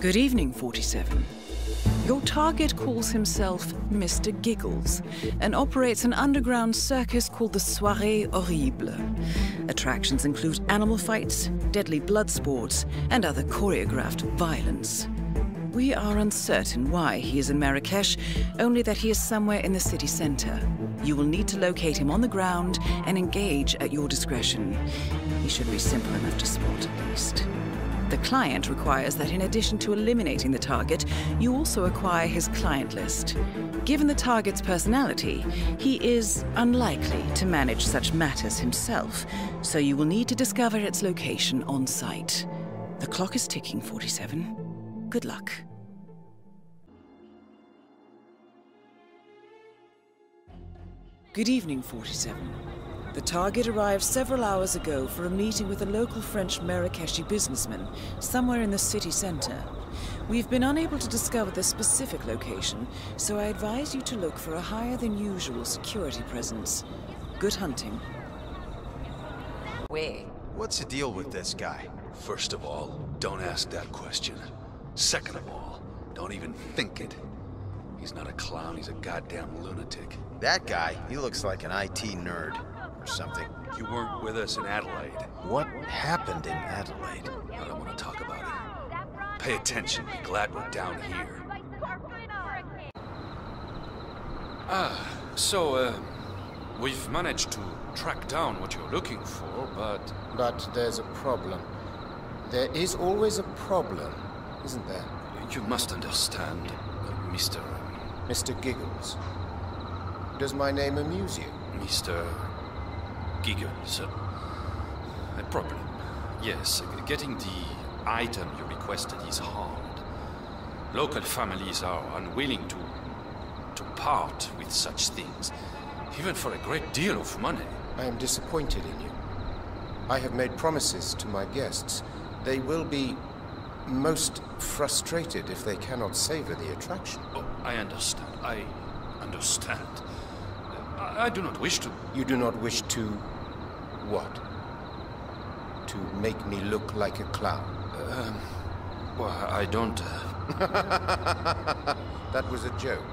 Good evening, 47. Your target calls himself Mr. Giggles and operates an underground circus called the Soirée Horrible. Attractions include animal fights, deadly blood sports, and other choreographed violence. We are uncertain why he is in Marrakech, only that he is somewhere in the city center. You will need to locate him on the ground and engage at your discretion. He should be simple enough to spot at least. The client requires that in addition to eliminating the target, you also acquire his client list. Given the target's personality, he is unlikely to manage such matters himself, so you will need to discover its location on site. The clock is ticking, 47. Good luck. Good evening, 47. The target arrived several hours ago for a meeting with a local French Marrakechi businessman somewhere in the city center. We've been unable to discover the specific location, so I advise you to look for a higher than usual security presence. Good hunting. Wait. What's the deal with this guy? First of all, don't ask that question. Second of all, don't even think it. He's not a clown, he's a goddamn lunatic. That guy, he looks like an IT nerd. Or something. You weren't with us in Adelaide. What happened in Adelaide? I don't want to talk about it. Pay attention. Be glad we're down here. We've managed to track down what you're looking for, but... But there's a problem. There is always a problem, isn't there? You must understand, Mr. Mr. Giggles. Does my name amuse you? Mr. Giggles. A problem. Yes, getting the item you requested is hard. Local families are unwilling to part with such things, even for a great deal of money. I am disappointed in you. I have made promises to my guests. They will be most frustrated if they cannot savor the attraction. Oh, I understand. I understand. I do not wish to... You do not wish to... what? To make me look like a clown? Well, I don't... That was a joke.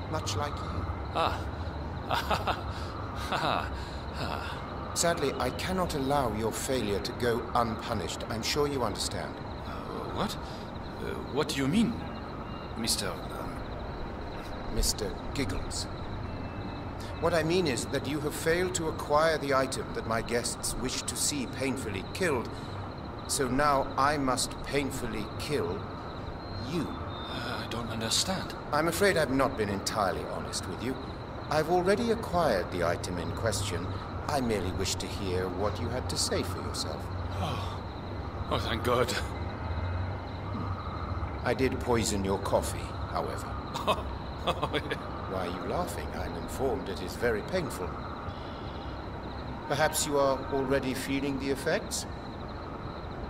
Much like you. Sadly, I cannot allow your failure to go unpunished. I'm sure you understand. What? What do you mean, Mr. Mr. Giggles? What I mean is that you have failed to acquire the item that my guests wish to see painfully killed, so now I must painfully kill you. I don't understand. I'm afraid I've not been entirely honest with you. I've already acquired the item in question. I merely wish to hear what you had to say for yourself. Oh, thank God. I did poison your coffee, however. Why are you laughing? I'm informed it is very painful. Perhaps you are already feeling the effects?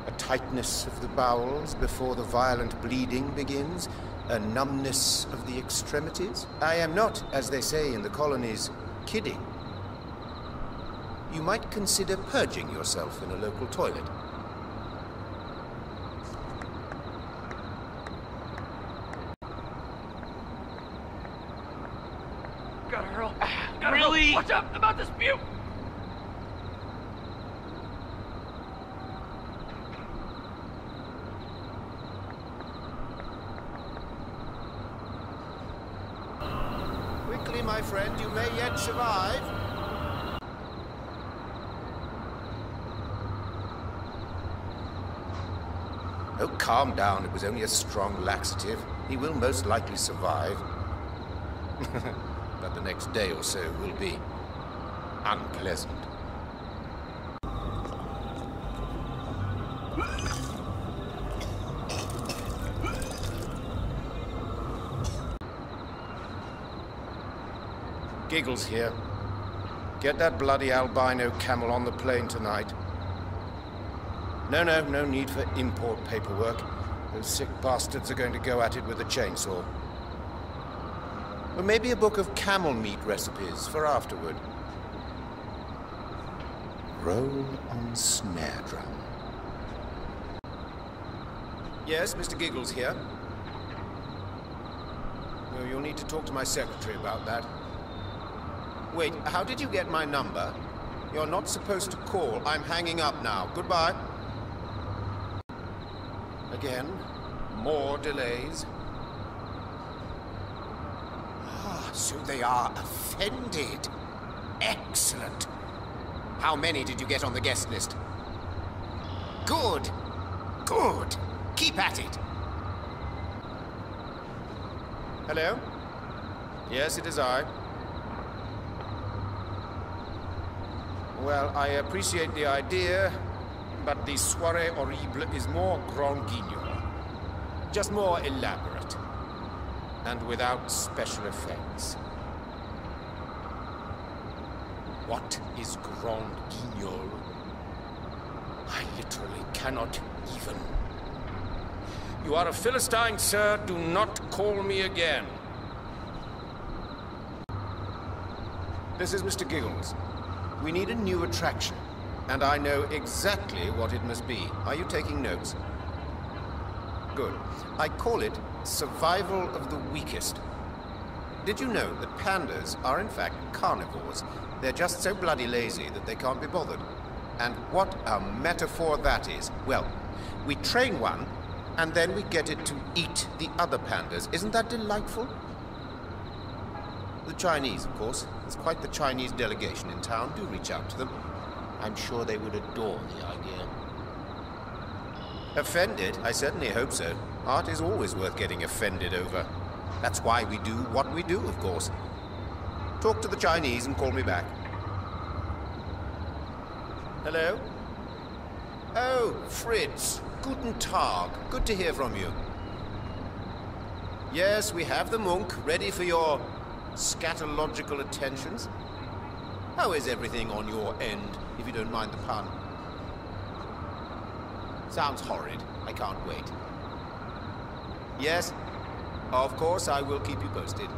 A tightness of the bowels before the violent bleeding begins? A numbness of the extremities? I am not, as they say in the colonies, kidding. You might consider purging yourself in a local toilet. Gotta hurl. Really? Watch out! About to spew! Quickly, my friend, you may yet survive. Oh, calm down. It was only a strong laxative. He will most likely survive. But the next day or so will be unpleasant. Giggles here. Get that bloody albino camel on the plane tonight. No need for import paperwork. Those sick bastards are going to go at it with a chainsaw. Or maybe a book of camel meat recipes for afterward. Roll on snare drum. Yes, Mr. Giggles here. No, you'll need to talk to my secretary about that. Wait, how did you get my number? You're not supposed to call. I'm hanging up now. Goodbye. Again, more delays. Ah, so they are offended. Excellent. How many did you get on the guest list? Good. Good. Keep at it. Hello? Yes, it is I. Well, I appreciate the idea, but the soirée horrible is more grand guignol. Just more elaborate. And without special effects. What is grand guignol? I literally cannot even. You are a Philistine, sir. Do not call me again. This is Mr. Giggles. We need a new attraction, and I know exactly what it must be. Are you taking notes? Good. I call it survival of the weakest. Did you know that pandas are in fact carnivores? They're just so bloody lazy that they can't be bothered. And what a metaphor that is. Well, we train one, and then we get it to eat the other pandas. Isn't that delightful? The Chinese, of course. There's quite the Chinese delegation in town. Do reach out to them. I'm sure they would adore the idea. Offended? I certainly hope so. Art is always worth getting offended over. That's why we do what we do, of course. Talk to the Chinese and call me back. Hello? Oh, Fritz. Guten Tag. Good to hear from you. Yes, we have the monk ready for your scatological attentions. How is everything on your end, if you don't mind the pun? Sounds horrid. I can't wait. Yes, of course I will keep you posted.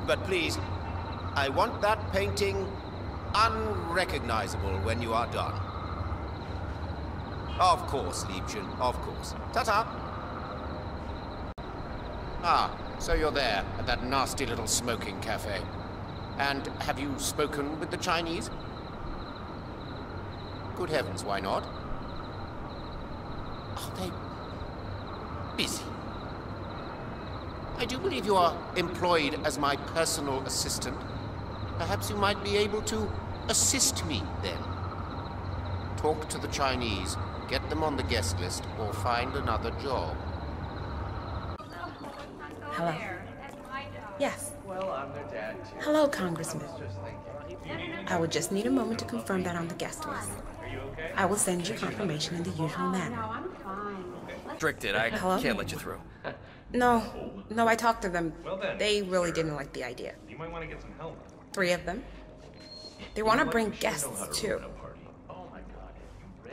But please, I want that painting unrecognizable when you are done. Of course, Liebchen, of course. Ta-ta! Ah, so you're there, at that nasty little smoking cafe. And have you spoken with the Chinese? Good heavens, why not? Are they busy? I do believe you are employed as my personal assistant. Perhaps you might be able to assist me, then. Talk to the Chinese, get them on the guest list, or find another job. Hello. Yes. Hello, Congressman. I would just need a moment to confirm that on the guest list. I will send you confirmation in the usual manner. Restricted. I can't let you through. No, I talked to them. They really didn't like the idea. You might want to get some help. 3 of them. They want to bring guests, too.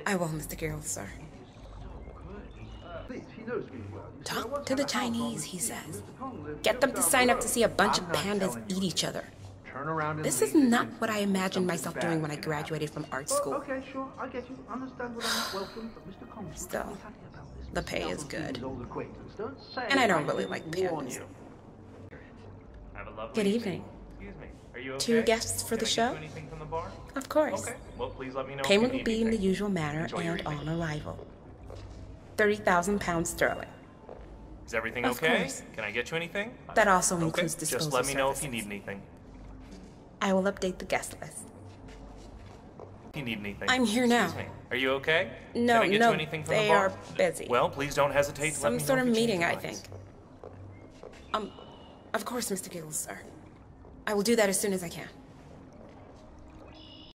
I will, Mr. Giggles, sir. Talk to the Chinese, he says. Get them to sign up to see a bunch of pandas eat each other. This is not what I imagined myself doing when I graduated from art school. Okay, sure, I get you. Understand what I'm not welcome, but Mr. Congressman, Still, the pay is good. Don't say And I don't really like pandas. Good evening. Are you okay? 2 guests for the show? Anything from the bar? Of course. Okay. Well, please let me know. Payment will be in the usual manner and on arrival. 30,000 pounds sterling. Is everything Of okay? course. Can I get you anything? That also Okay. includes disposal Just let me know if you services. need anything. I will update the guest list. If you need anything. I'm here now. Excuse me. Are you okay? No, Can I get no, you anything from they the bar? are busy. Well, please don't hesitate to let Some me know sort if of you change meeting, your I minds. think. Of course, Mr. Giggles, sir. I will do that as soon as I can.